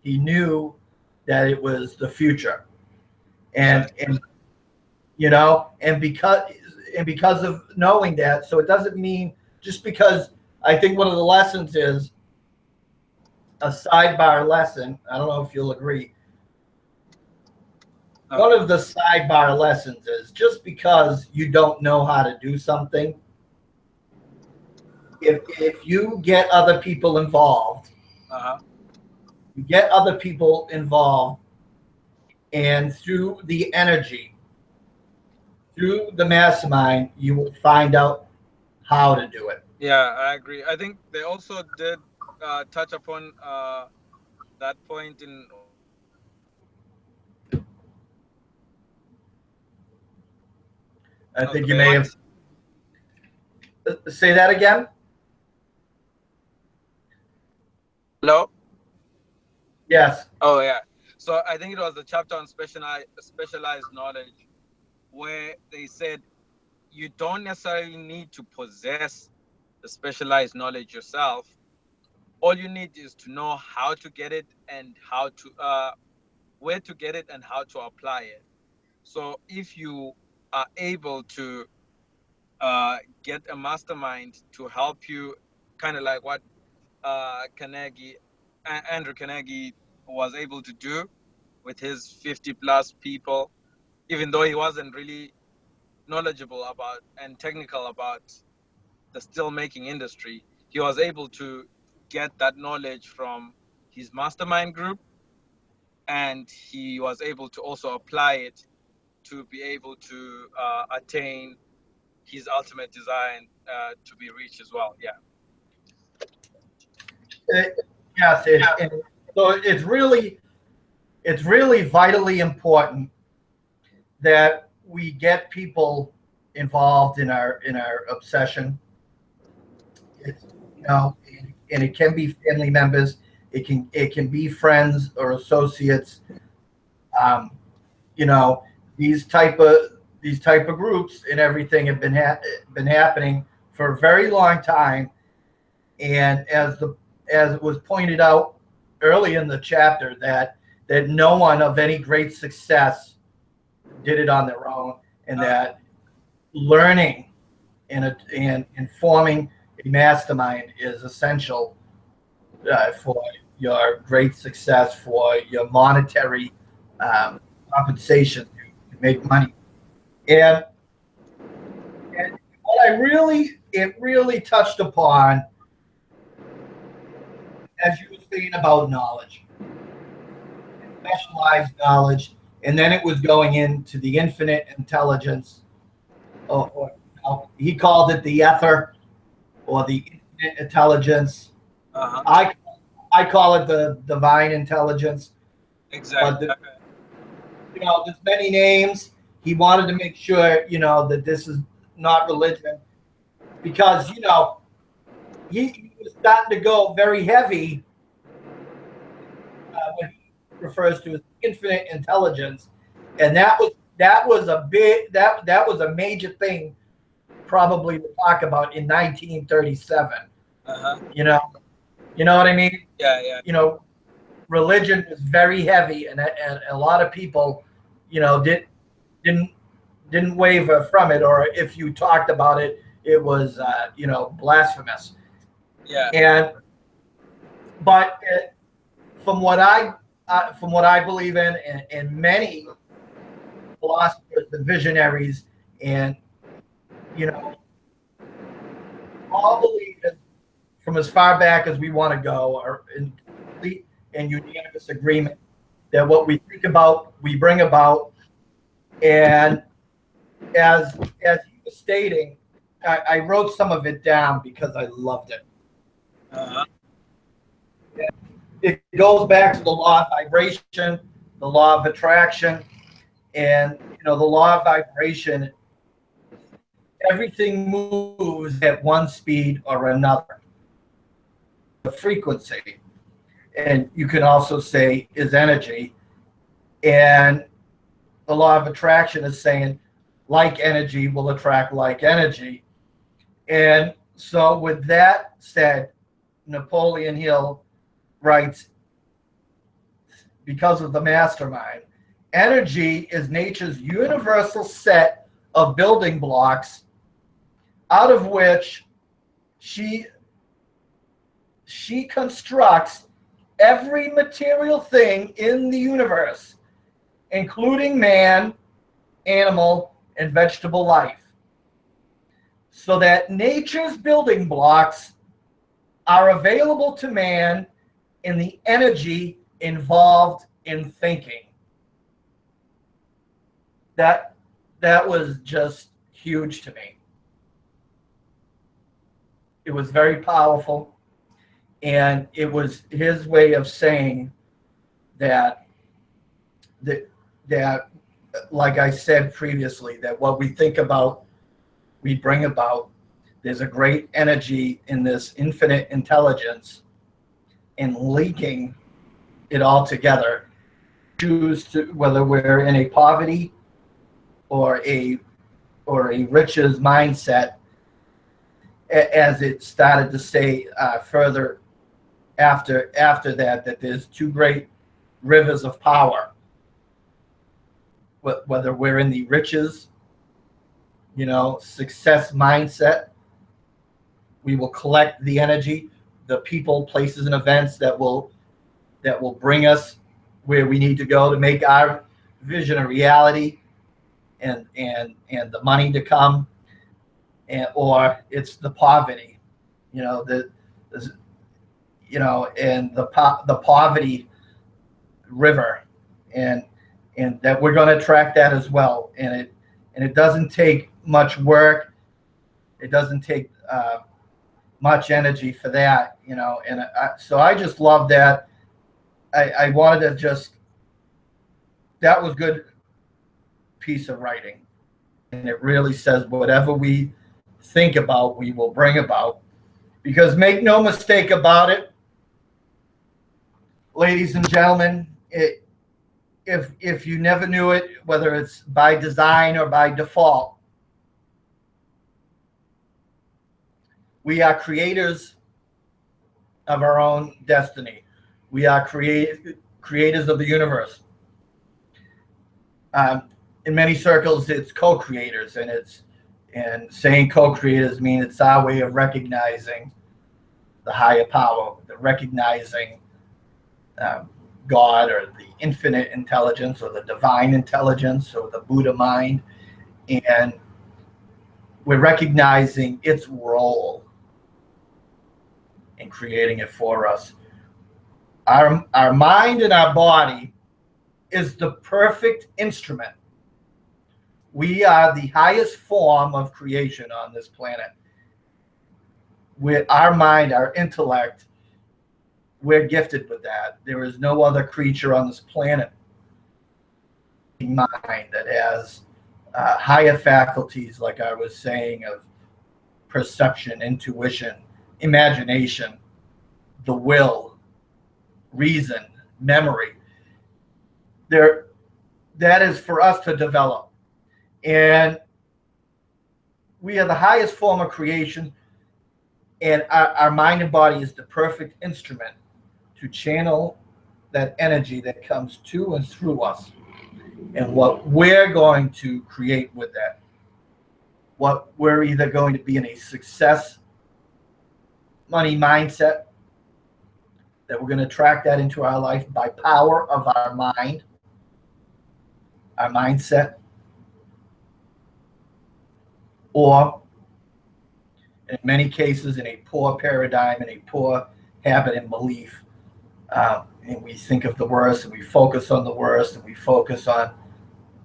He knew that it was the future. And because of knowing that, so it doesn't mean just because. I think one of the lessons is a sidebar lesson. I don't know if you'll agree. Okay. One of the sidebar lessons is just because you don't know how to do something, if you get other people involved, Uh-huh. you get other people involved, and through the energy, through the mastermind, you will find out how to do it. Yeah, I agree. I think they also did touch upon that point in. I think you Okay. may have. Say that again. Hello. Yes. Oh yeah. So I think it was the chapter on specialized knowledge, where they said you don't necessarily need to possess the specialized knowledge yourself. All you need is to know how to get it, and how to where to get it, and how to apply it. So if you are able to get a mastermind to help you, kind of like what Andrew Carnegie was able to do with his 50+ people, even though he wasn't really knowledgeable about and technical about the steel making industry, he was able to get that knowledge from his mastermind group, and he was able to also apply it to be able to attain his ultimate to be reached as well. Yeah. Yes, and so it's really vitally important that we get people involved in our obsession. It's, and it can be family members, it can be friends or associates. Um, you know, these type of groups and everything have been happening for a very long time, and as it was pointed out early in the chapter, that no one of any great success did it on their own, and that learning and forming a mastermind is essential for your great success, for your monetary compensation to make money. And, and what it really touched upon, as you were saying about knowledge, specialized knowledge, and then it was going into the infinite intelligence, or he called it the ether, or the infinite intelligence. Uh-huh. I call it the divine intelligence. Exactly. But there's many names. He wanted to make sure, that this is not religion, because he was starting to go very heavy when he refers to his infinite intelligence, and that was a major thing probably to talk about in 1937. Uh-huh. You know what I mean? Yeah. Religion was very heavy, and a lot of people, didn't waver from it, or if you talked about it, it was blasphemous. Yeah. But from what I believe in, and many philosophers and visionaries, and all believers from as far back as we want to go are in complete and unanimous agreement that what we think about, we bring about. And as he was stating, I wrote some of it down because I loved it. Uh-huh. It goes back to the law of vibration, the law of attraction, and the law of vibration. Everything moves at one speed or another. The frequency, and you can also say is energy. And the law of attraction is saying like energy will attract like energy. And so with that said, Napoleon Hill writes, because of the mastermind, energy is nature's universal set of building blocks out of which she constructs every material thing in the universe, including man, animal, and vegetable life, so that nature's building blocks are available to man in the energy involved in thinking. That was just huge to me. It was very powerful, and it was his way of saying that like I said previously, that what we think about, we bring about. There's a great energy in this infinite intelligence, and linking it all together. Choose to, whether we're in a poverty or a riches mindset, as it started to say further after that there's two great rivers of power. Whether we're in the riches, success mindset, we will collect the energy, the people, places, and events that will bring us where we need to go to make our vision a reality, and the money to come. Or it's the poverty, and the poverty river, and that we're going to attract that as well. And it doesn't take much work. It doesn't take much energy for that, you know. And so I just love that. I wanted to just, that was good piece of writing. And it really says whatever we think about, we will bring about. Because make no mistake about it, ladies and gentlemen, if you never knew it, whether it's by design or by default, we are creators of our own destiny. We are creators of the universe. In many circles, it's co-creators, and saying co-creators means it's our way of recognizing the higher power, recognizing God or the infinite intelligence or the divine intelligence or the Buddha mind, and we're recognizing its role in creating it for us. Our mind and our body is the perfect instrument. We are the highest form of creation on this planet. With our mind, our intellect, we're gifted with that. There is no other creature on this planet mind that has higher faculties, like I was saying, of perception, intuition, imagination, the will, reason, memory. That is for us to develop. And we are the highest form of creation, and our mind and body is the perfect instrument to channel that energy that comes to and through us, and what we're going to create with that. What we're either going to be in a success money mindset, that we're going to attract that into our life by power of our mind, our mindset, or in many cases in a poor paradigm, in a poor habit and belief, and we think of the worst, and we focus on the worst, and we focus on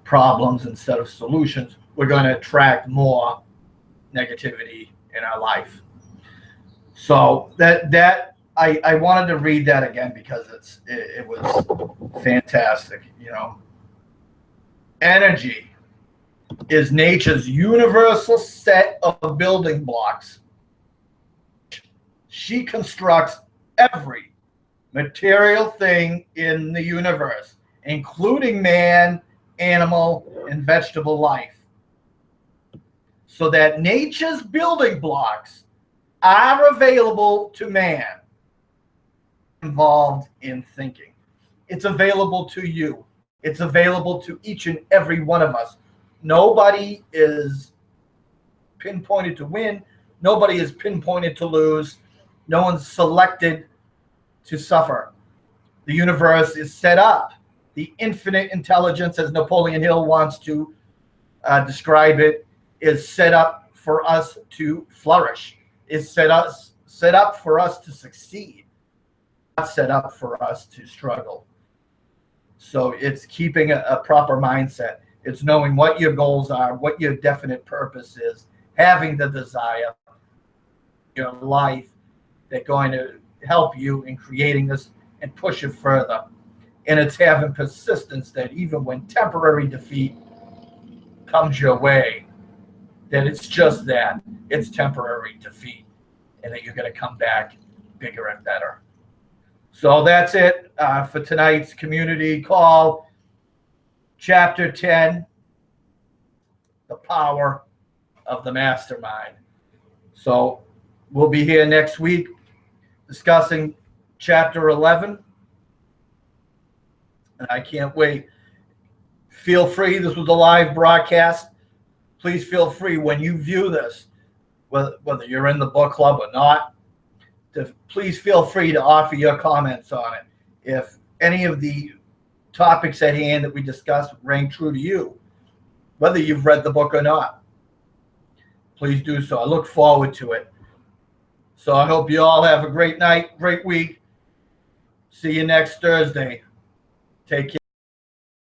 problems instead of solutions, we're going to attract more negativity in our life. So that I wanted to read that again because it was fantastic. You know, energy is nature's universal set of building blocks. She constructs every material thing in the universe, including man, animal, and vegetable life. So that nature's building blocks are available to man involved in thinking. It's available to you. It's available to each and every one of us. Nobody is pinpointed to win. Nobody is pinpointed to lose. No one's selected to suffer. The universe is set up. The infinite intelligence, as Napoleon Hill wants to describe it, is set up for us to flourish. Is set up for us to succeed. Not set up for us to struggle. So it's keeping a proper mindset. It's knowing what your goals are, what your definite purpose is, having the desire, your life that's going to help you in creating this and push it further. And it's having persistence that even when temporary defeat comes your way, that it's just that. It's temporary defeat, and that you're going to come back bigger and better. So that's it for tonight's community call. Chapter 10, The Power of the Mastermind. So we'll be here next week discussing Chapter 11. And I can't wait. Feel free. This was a live broadcast. Please feel free when you view this, whether you're in the book club or not, to please feel free to offer your comments on it. If any of the topics at hand that we discussed rang true to you, whether you've read the book or not, please do so. I look forward to it. So I hope you all have a great night, great week. See you next Thursday. Take care.